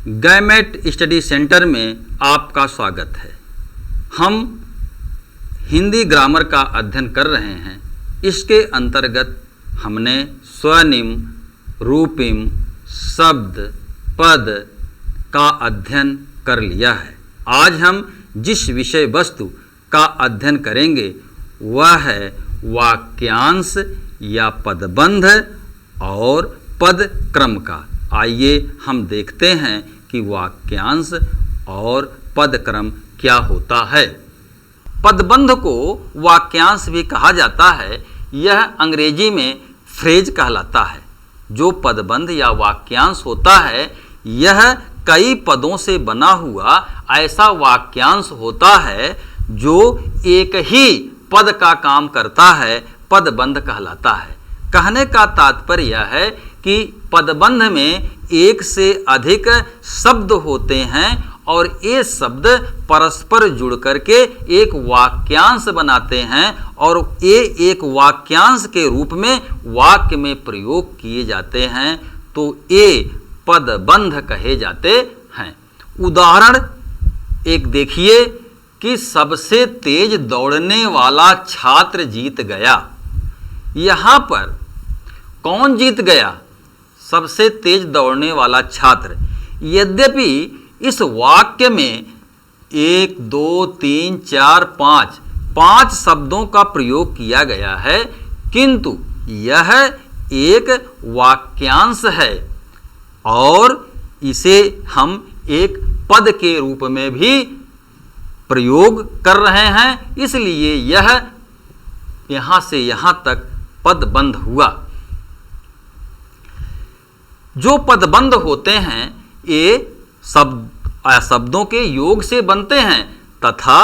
Gamete study centre में आपका स्वागत है। हम हिंदी ग्रामर का अध्ययन कर रहे हैं। इसके अंतर्गत हमने स्वनिम, रूपिम, शब्द, पद का अध्ययन कर लिया है। आज हम जिस विषय वस्तु का अध्ययन करेंगे वह है वाक्यांश या पदबंध और पद क्रम का। आइए हम देखते हैं कि वाक्यांश और पद क्रम क्या होता है। पदबंध को वाक्यांश भी कहा जाता है। यह अंग्रेजी में फ्रेज कहलाता है। जो पदबंध या वाक्यांश होता है यह कई पदों से बना हुआ ऐसा वाक्यांश होता है जो एक ही पद का काम करता है, पदबंध कहलाता है। कहने का तात्पर्य यह है कि पदबंध में एक से अधिक शब्द होते हैं और ये शब्द परस्पर जुड़ करके एक वाक्यांश बनाते हैं और ये एक वाक्यांश के रूप में वाक्य में प्रयोग किए जाते हैं, तो ये पदबंध कहे जाते हैं। उदाहरण एक देखिए कि सबसे तेज दौड़ने वाला छात्र जीत गया। यहाँ पर कौन जीत गया? सबसे तेज दौड़ने वाला छात्र। यद्यपि इस वाक्य में 1, 2, 3, 4, 5 शब्दों का प्रयोग किया गया है, किंतु यह एक वाक्यांश है और इसे हम एक पद के रूप में भी प्रयोग कर रहे हैं, इसलिए यह यहाँ से यहाँ तक पदबंध हुआ। जो पदबंध होते हैं ये शब्दों के योग से बनते हैं तथा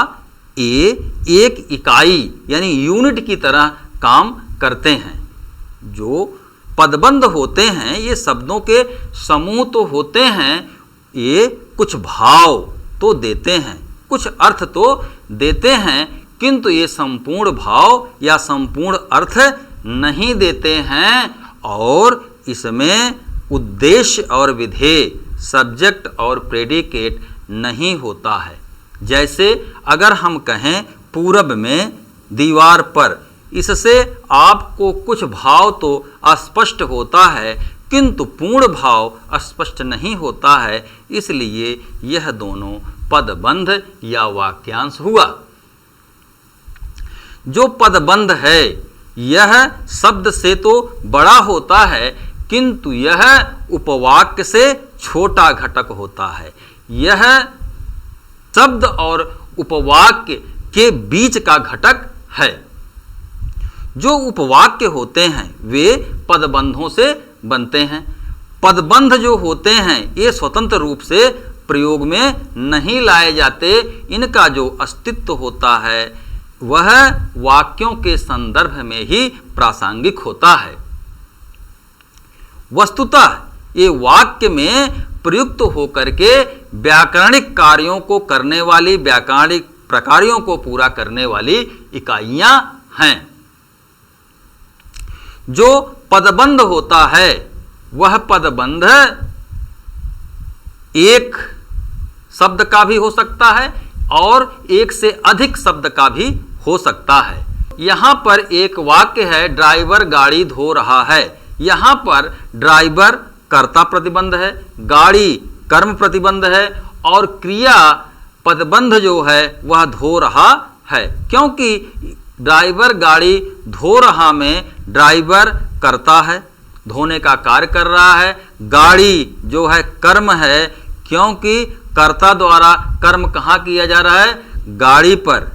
ये एक इकाई यानी यूनिट की तरह काम करते हैं। जो पदबंध होते हैं ये शब्दों के समूह तो होते हैं, ये कुछ भाव तो देते हैं, कुछ अर्थ तो देते हैं, किंतु ये संपूर्ण भाव या संपूर्ण अर्थ नहीं देते हैं और इसमें उद्देश्य और विधेय, सब्जेक्ट और प्रेडिकेट नहीं होता है। जैसे अगर हम कहें पूरब में दीवार पर, इससे आपको कुछ भाव तो अस्पष्ट होता है किंतु पूर्ण भाव अस्पष्ट नहीं होता है, इसलिए यह दोनों पदबंध या वाक्यांश हुआ। जो पदबंध है यह शब्द से तो बड़ा होता है किंतु यह उपवाक्य से छोटा घटक होता है। यह शब्द और उपवाक्य के बीच का घटक है। जो उपवाक्य होते हैं वे पदबंधों से बनते हैं। पदबंध जो होते हैं ये स्वतंत्र रूप से प्रयोग में नहीं लाए जाते। इनका जो अस्तित्व होता है वह वाक्यों के संदर्भ में ही प्रासंगिक होता है। वस्तुतः ये वाक्य में प्रयुक्त होकर के व्याकरणिक कार्यों को करने वाली, व्याकरणिक प्रकारों को पूरा करने वाली इकाइयां हैं। जो पदबंध होता है वह पदबंध एक शब्द का भी हो सकता है और एक से अधिक शब्द का भी हो सकता है। यहाँ पर एक वाक्य है, ड्राइवर गाड़ी धो रहा है। यहाँ पर ड्राइवर कर्ता प्रतिबंध है, गाड़ी कर्म प्रतिबंध है और क्रिया पदबंध जो है वह धो रहा है, क्योंकि ड्राइवर गाड़ी धो रहा में ड्राइवर कर्ता है, धोने का कार्य कर रहा है। गाड़ी जो है कर्म है, क्योंकि कर्ता द्वारा कर्म कहाँ किया जा रहा है? गाड़ी पर,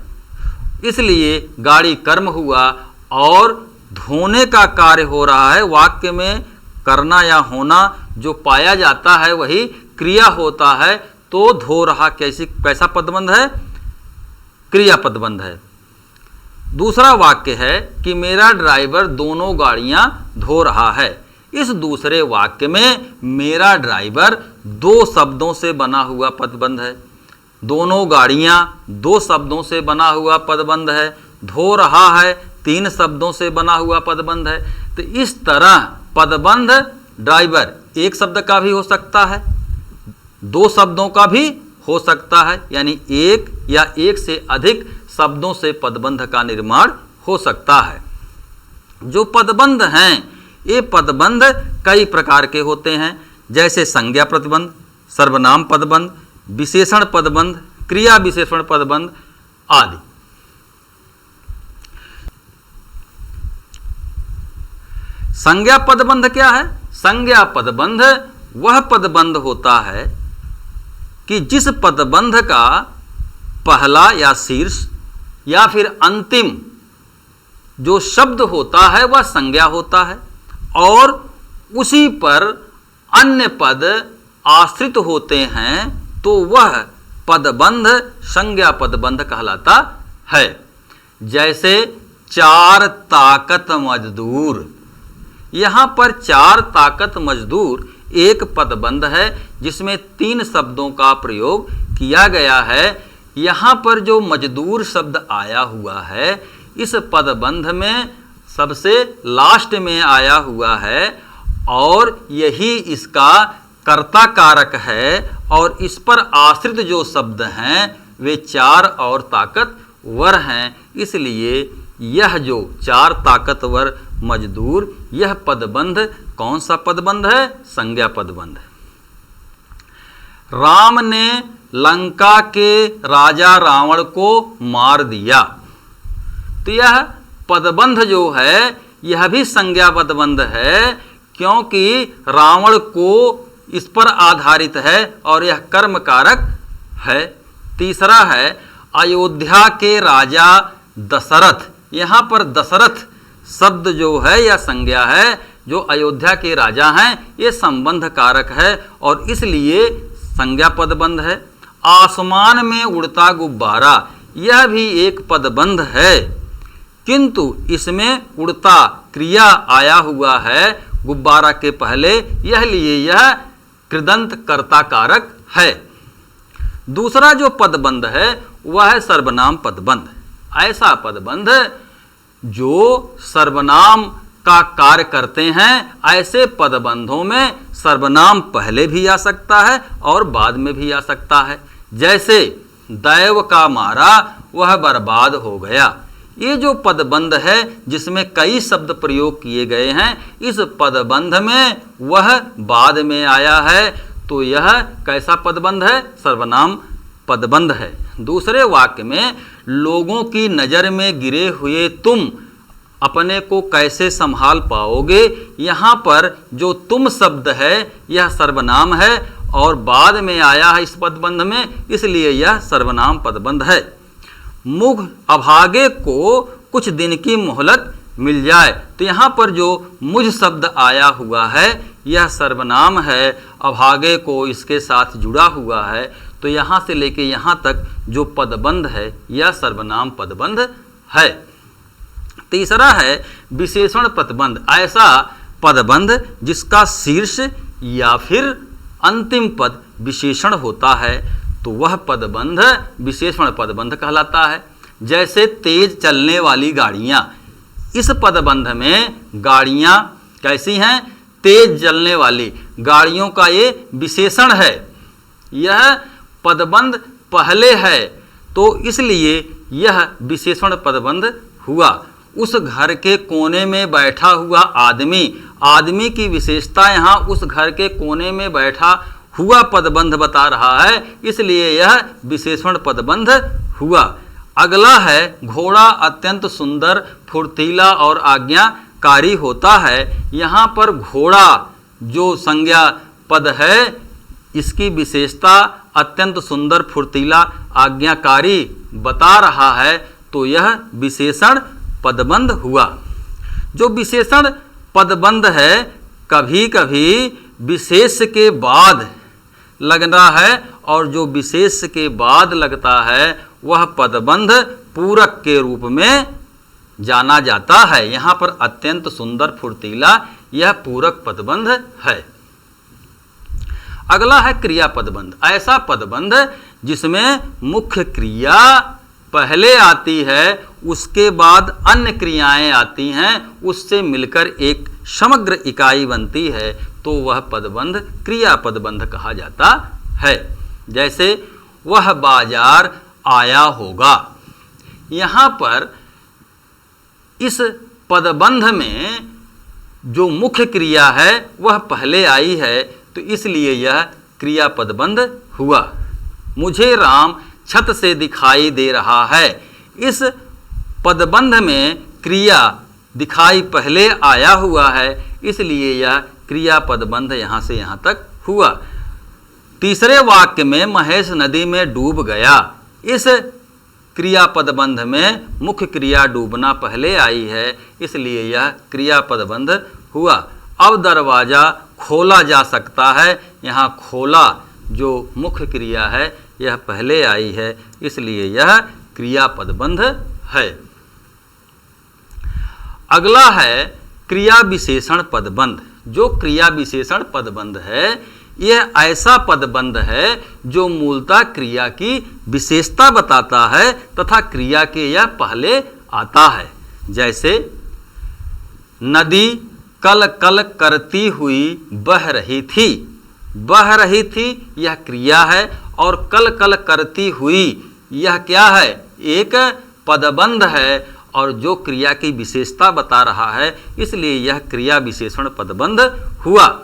इसलिए गाड़ी कर्म हुआ और धोने का कार्य हो रहा है। वाक्य में करना या होना जो पाया जाता है वही क्रिया होता है, तो धो रहा कैसा पदबंध है? क्रिया पदबंध है। दूसरा वाक्य है कि मेरा ड्राइवर दोनों गाड़ियां धो रहा है। इस दूसरे वाक्य में मेरा ड्राइवर दो शब्दों से बना हुआ पदबंध है, दोनों गाड़ियां दो शब्दों से बना हुआ पदबंध है, धो रहा है 3 शब्दों से बना हुआ पदबंध है। तो इस तरह पदबंध ड्राइवर एक शब्द का भी हो सकता है, दो शब्दों का भी हो सकता है, यानी एक या एक से अधिक शब्दों से पदबंध का निर्माण हो सकता है। जो पदबंध हैं ये पदबंध कई प्रकार के होते हैं, जैसे संज्ञा पदबंध, सर्वनाम पदबंध, विशेषण पदबंध, क्रिया विशेषण पदबंध आदि। संज्ञा पदबंध क्या है? संज्ञा पदबंध वह पदबंध होता है कि जिस पदबंध का पहला या शीर्ष या फिर अंतिम जो शब्द होता है वह संज्ञा होता है और उसी पर अन्य पद आश्रित होते हैं, तो वह पदबंध संज्ञा पदबंध कहलाता है। जैसे चार ताकत मजदूर, यहाँ पर चार ताकत मजदूर एक पदबंध है जिसमें तीन शब्दों का प्रयोग किया गया है। यहाँ पर जो मजदूर शब्द आया हुआ है इस पदबंध में सबसे लास्ट में आया हुआ है और यही इसका कर्ता कारक है और इस पर आश्रित जो शब्द हैं वे चार और ताकतवर हैं। इसलिए यह जो चार ताकतवर मजदूर, यह पदबंध कौन सा पदबंध है? संज्ञा पदबंध। राम ने लंका के राजा रावण को मार दिया, तो यह पदबंध जो है यह भी संज्ञा पदबंध है, क्योंकि रावण को इस पर आधारित है और यह कर्म कारक है। तीसरा है अयोध्या के राजा दशरथ, यहाँ पर दशरथ शब्द जो है यह संज्ञा है, जो अयोध्या के राजा हैं ये संबंध कारक है और इसलिए संज्ञा पदबंध है। आसमान में उड़ता गुब्बारा, यह भी एक पदबंध है, किंतु इसमें उड़ता क्रिया आया हुआ है गुब्बारा के पहले, यह लिए यह कृदंत कर्ता कारक है। दूसरा जो पदबंध है वह है सर्वनाम पदबंध। ऐसा पदबंध जो सर्वनाम का कार्य करते हैं, ऐसे पदबंधों में सर्वनाम पहले भी आ सकता है और बाद में भी आ सकता है। जैसे दैव का मारा वह बर्बाद हो गया, ये जो पदबंध है जिसमें कई शब्द प्रयोग किए गए हैं, इस पदबंध में वह बाद में आया है, तो यह कैसा पदबंध है? सर्वनाम पदबंध है। दूसरे वाक्य में लोगों की नज़र में गिरे हुए तुम अपने को कैसे संभाल पाओगे, यहाँ पर जो तुम शब्द है यह सर्वनाम है और बाद में आया है इस पदबंध में, इसलिए यह सर्वनाम पदबंध है। मुझ अभागे को कुछ दिन की मोहलत मिल जाए, तो यहाँ पर जो मुझ शब्द आया हुआ है यह सर्वनाम है, अभागे को इसके साथ जुड़ा हुआ है, तो यहाँ से लेके यहाँ तक जो पदबंध है यह सर्वनाम पदबंध है। तीसरा है विशेषण पदबंध। ऐसा पदबंध जिसका शीर्ष या फिर अंतिम पद विशेषण होता है, तो वह पदबंध विशेषण पदबंध कहलाता है। जैसे तेज चलने वाली गाड़ियाँ, इस पदबंध में गाड़ियाँ कैसी हैं? तेज चलने वाली गाड़ियों का ये विशेषण है। यह पदबंध पहले है, तो इसलिए यह विशेषण पदबंध हुआ। उस घर के कोने में बैठा हुआ आदमी, आदमी की विशेषता यहाँ उस घर के कोने में बैठा हुआ पदबंध बता रहा है, इसलिए यह विशेषण पदबंध हुआ। अगला है घोड़ा अत्यंत सुंदर, फुर्तीला और आज्ञाकारी होता है। यहाँ पर घोड़ा जो संज्ञा पद है इसकी विशेषता अत्यंत सुंदर, फुर्तीला, आज्ञाकारी बता रहा है, तो यह विशेषण पदबंध हुआ। जो विशेषण पदबंध है कभी कभी विशेष के बाद लगना है और जो विशेष के बाद लगता है वह पदबंध पूरक के रूप में जाना जाता है। यहाँ पर अत्यंत सुंदर, फुर्तीला, यह पूरक पदबंध है। अगला है क्रिया पदबंध। ऐसा पदबंध जिसमें मुख्य क्रिया पहले आती है, उसके बाद अन्य क्रियाएं आती हैं, उससे मिलकर एक समग्र इकाई बनती है, तो वह पदबंध क्रिया पदबंध कहा जाता है। जैसे वह बाजार आया होगा। यहाँ पर इस पदबंध में जो मुख्य क्रिया है वह पहले आई है, तो इसलिए यह क्रिया पदबंध हुआ। मुझे राम छत से दिखाई दे रहा है। इस पदबंध में क्रिया दिखाई पहले आया हुआ है, इसलिए यह क्रिया पदबंध यहाँ से यहाँ तक हुआ। तीसरे वाक्य में महेश नदी में डूब गया। इस क्रिया पदबंध में मुख्य क्रिया डूबना पहले आई है, इसलिए यह क्रिया पदबंध हुआ। अब दरवाज़ा खोला जा सकता है। यहाँ खोला जो मुख्य क्रिया है यह पहले आई है, इसलिए यह क्रिया पदबंध है। अगला है क्रिया विशेषण पदबंध। जो क्रिया विशेषण पदबंध है यह ऐसा पदबंध है जो मूलतः क्रिया की विशेषता बताता है तथा क्रिया के यह पहले आता है। जैसे नदी कल कल करती हुई बह रही थी। बह रही थी यह क्रिया है और कल कल करती हुई यह क्या है, एक पदबंध है और जो क्रिया की विशेषता बता रहा है, इसलिए यह क्रिया विशेषण पदबंध हुआ।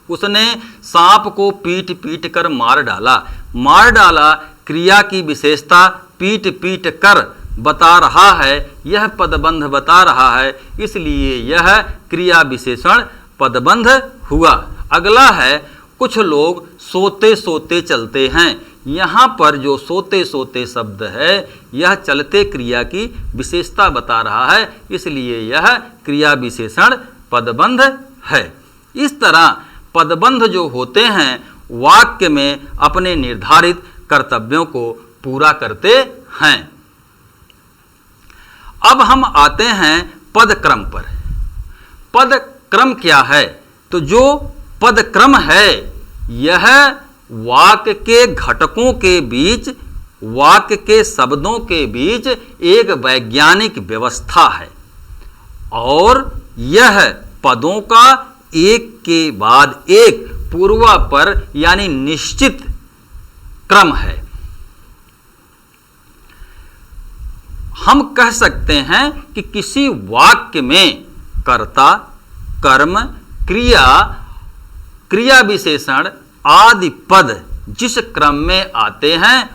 उसने सांप को पीट पीट कर मार डाला। मार डाला क्रिया की विशेषता पीट पीट कर बता रहा है, यह पदबंध बता रहा है, इसलिए यह क्रिया विशेषण पदबंध हुआ। अगला है कुछ लोग सोते सोते चलते हैं। यहाँ पर जो सोते सोते शब्द है यह चलते क्रिया की विशेषता बता रहा है, इसलिए यह क्रिया विशेषण पदबंध है। इस तरह पदबंध जो होते हैं वाक्य में अपने निर्धारित कर्तव्यों को पूरा करते हैं। अब हम आते हैं पदक्रम पर। पदक्रम क्या है? तो जो पदक्रम है यह वाक्य के घटकों के बीच, वाक्य के शब्दों के बीच एक वैज्ञानिक व्यवस्था है और यह पदों का एक के बाद एक पूर्वापर यानी निश्चित क्रम है। हम कह सकते हैं कि किसी वाक्य में कर्ता, कर्म, क्रिया, क्रिया विशेषण आदि पद जिस क्रम में आते हैं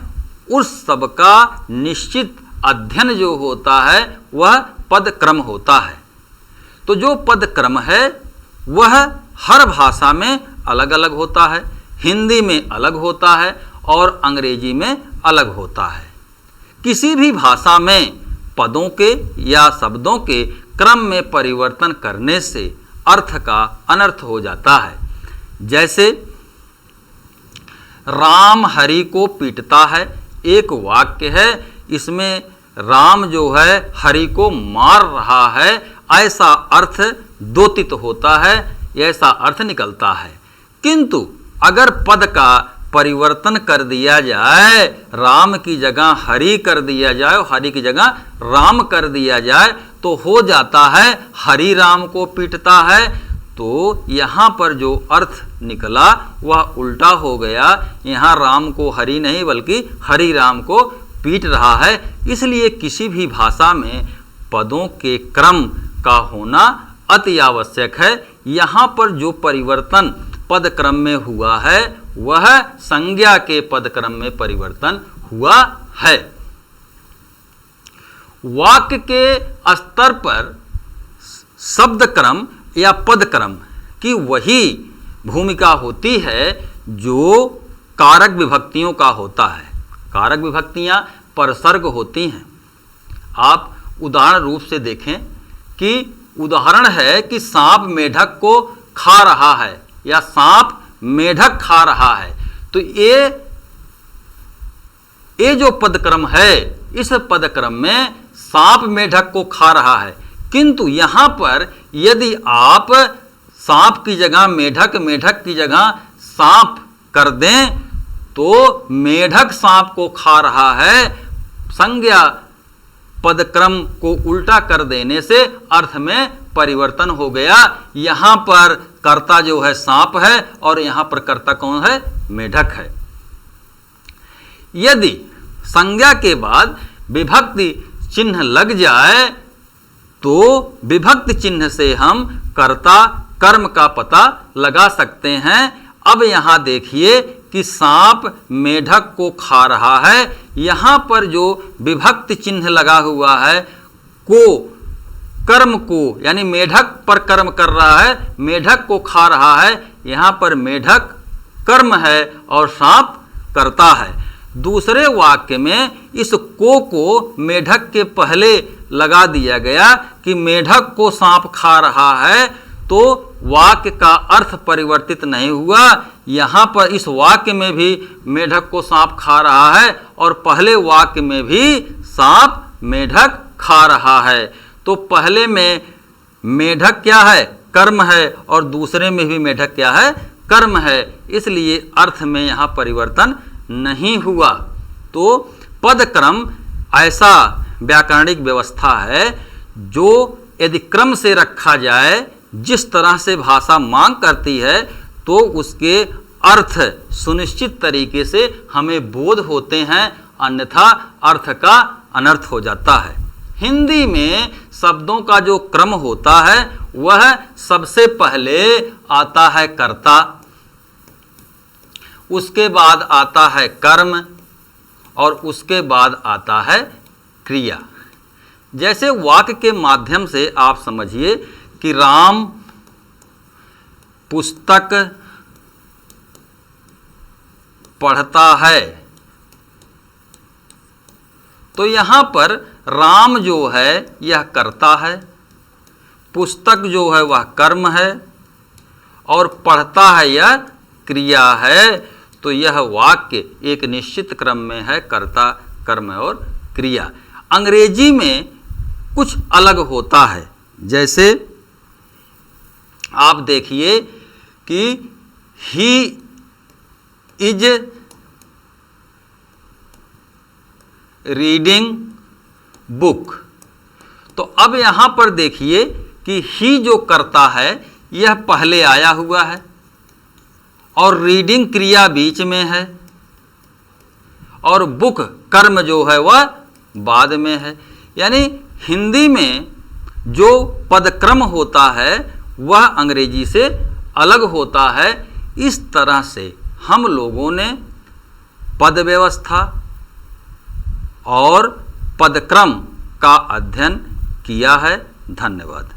उस सब का निश्चित अध्ययन जो होता है वह पदक्रम होता है। तो जो पदक्रम है वह हर भाषा में अलग अलग होता है। हिंदी में अलग होता है और अंग्रेजी में अलग होता है। किसी भी भाषा में पदों के या शब्दों के क्रम में परिवर्तन करने से अर्थ का अनर्थ हो जाता है। जैसे राम हरि को पीटता है, एक वाक्य है, इसमें राम जो है हरि को मार रहा है, ऐसा अर्थ द्योतित होता है, ऐसा अर्थ निकलता है। किंतु अगर पद का परिवर्तन कर दिया जाए, राम की जगह हरि कर दिया जाए और हरि की जगह राम कर दिया जाए तो हो जाता है हरि राम को पीटता है। तो यहाँ पर जो अर्थ निकला वह उल्टा हो गया। यहाँ राम को हरि नहीं बल्कि हरि राम को पीट रहा है। इसलिए किसी भी भाषा में पदों के क्रम का होना अति आवश्यक है। यहाँ पर जो परिवर्तन पद क्रम में हुआ है वह संज्ञा के पद क्रम में परिवर्तन हुआ है। वाक्य के स्तर पर शब्द क्रम या पद क्रम की वही भूमिका होती है जो कारक विभक्तियों का होता है। कारक विभक्तियां परसर्ग होती हैं। आप उदाहरण रूप से देखें कि उदाहरण है कि सांप मेढक को खा रहा है या सांप मेढक खा रहा है। तो ये जो पदक्रम है इस पदक्रम में सांप मेढक को खा रहा है, किंतु यहाँ पर यदि आप सांप की जगह मेढक, मेढक की जगह सांप कर दें तो मेढक सांप को खा रहा है। संज्ञा पदक्रम को उल्टा कर देने से अर्थ में परिवर्तन हो गया। यहाँ पर कर्ता जो है सांप है और यहाँ पर कर्ता कौन है? मेढक है। यदि संज्ञा के बाद विभक्ति चिन्ह लग जाए तो विभक्ति चिन्ह से हम कर्ता कर्म का पता लगा सकते हैं। अब यहाँ देखिए कि सांप मेढक को खा रहा है। यहाँ पर जो विभक्ति चिन्ह लगा हुआ है को, कर्म को, यानी मेढक पर कर्म कर रहा है, मेढक को खा रहा है। यहाँ पर मेढक कर्म है और सांप कर्ता है। दूसरे वाक्य में इस को मेढक के पहले लगा दिया गया कि मेढक को सांप खा रहा है, तो वाक्य का अर्थ परिवर्तित नहीं हुआ। यहाँ पर इस वाक्य में भी मेढक को सांप खा रहा है और पहले वाक्य में भी सांप मेढक खा रहा है। तो पहले में मेढक क्या है? कर्म है, और दूसरे में भी मेढक क्या है? कर्म है। इसलिए अर्थ में यहाँ परिवर्तन नहीं हुआ। तो पदक्रम ऐसा व्याकरणिक व्यवस्था है जो यदि क्रम से रखा जाए, जिस तरह से भाषा मांग करती है, तो उसके अर्थ सुनिश्चित तरीके से हमें बोध होते हैं, अन्यथा अर्थ का अनर्थ हो जाता है। हिंदी में शब्दों का जो क्रम होता है वह सबसे पहले आता है कर्ता, उसके बाद आता है कर्म और उसके बाद आता है क्रिया। जैसे वाक्य के माध्यम से आप समझिए कि राम पुस्तक पढ़ता है, तो यहाँ पर राम जो है यह कर्ता है, पुस्तक जो है वह कर्म है और पढ़ता है यह क्रिया है। तो यह वाक्य एक निश्चित क्रम में है, कर्ता कर्म और क्रिया। अंग्रेजी में कुछ अलग होता है। जैसे आप देखिए कि ही इज रीडिंग बुक, तो अब यहाँ पर देखिए कि ही जो करता है यह पहले आया हुआ है और रीडिंग क्रिया बीच में है और बुक कर्म जो है वह बाद में है। यानी हिंदी में जो पदक्रम होता है वह अंग्रेजी से अलग होता है। इस तरह से हम लोगों ने पद व्यवस्था और पदक्रम का अध्ययन किया है। धन्यवाद।